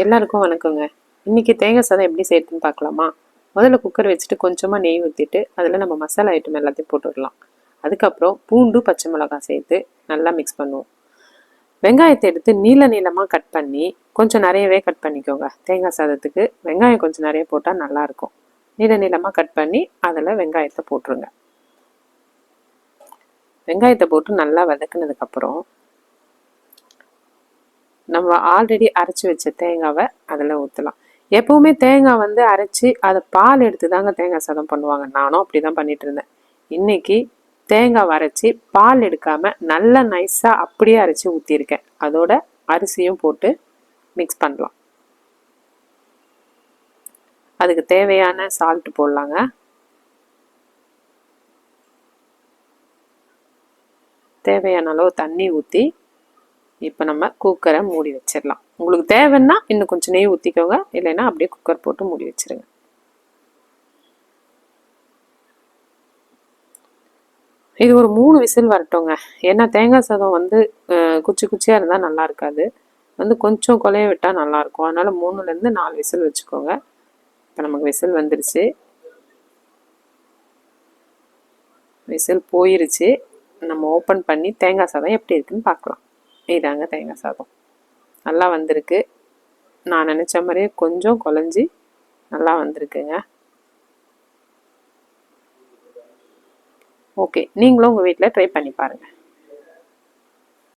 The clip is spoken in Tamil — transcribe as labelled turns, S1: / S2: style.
S1: எல்லாருக்கும் வணக்கங்க. இன்றைக்கி தேங்காய் சாதம் எப்படி செய்யறதுன்னு பார்க்கலாமா? முதல்ல குக்கர் வச்சுட்டு கொஞ்சமாக நெய் ஊற்றிட்டு அதில் நம்ம மசாலா ஐட்டம் எல்லாத்தையும் போட்டுடலாம். அதுக்கப்புறம் பூண்டு பச்சை மிளகாய் சேர்த்து நல்லா மிக்ஸ் பண்ணுவோம். வெங்காயத்தை எடுத்து நீளமாக கட் பண்ணி கொஞ்சம் நிறையவே கட் பண்ணிக்கோங்க. தேங்காய் சாதத்துக்கு வெங்காயம் கொஞ்சம் நிறைய போட்டால் நல்லாயிருக்கும். நீளமாக கட் பண்ணி அதில் வெங்காயத்தை போட்டுருங்க. வெங்காயத்தை போட்டு நல்லா வதக்குனதுக்கப்புறம் நம்ம ஆல்ரெடி அரைச்சி வச்ச தேங்காவை அதில் ஊற்றலாம். எப்போவுமே தேங்காய் அரைச்சி அதை பால் எடுத்து தாங்க தேங்காய் சாதம் பண்ணுவாங்க. நானும் அப்படி தான் பண்ணிட்டு இருந்தேன். இன்னைக்கு தேங்காய் அரைச்சி பால் எடுக்காமல் நல்லா நைஸாக அப்படியே அரைச்சி ஊற்றிருக்கேன். அதோட அரிசியும் போட்டு மிக்ஸ் பண்ணலாம். அதுக்கு தேவையான சால்ட் போடலாங்க. தேவையான அளவு தண்ணி ஊற்றி இப்போ நம்ம குக்கரை மூடி வச்சிடலாம். உங்களுக்கு தேவைன்னா இன்னும் கொஞ்சம் நெய் ஊற்றிக்கோங்க, இல்லைன்னா அப்படியே குக்கர் போட்டு மூடி வச்சிருங்க. இது ஒரு 3 விசில் வரட்டுங்க. ஏன்னா தேங்காய் சாதம் குச்சி குச்சியாக இருந்தால் நல்லா இருக்காது. கொஞ்சம் கொலைய விட்டால் நல்லாயிருக்கும். அதனால் 3லேருந்து 4 விசில் வச்சுக்கோங்க. இப்போ நமக்கு விசில் வந்துருச்சு. விசில் போயிருச்சு. நம்ம ஓப்பன் பண்ணி தேங்காய் சாதம் எப்படி இருக்குன்னு பார்க்கலாம். இதாங்க தேங்காய் சாதம். நல்லா வந்திருக்கு. நான் நினச்ச மாதிரியே கொஞ்சம் குழஞ்சி நல்லா வந்திருக்குங்க. ஓகே, நீங்களும் உங்கள் வீட்டில் ட்ரை பண்ணி பாருங்கள்.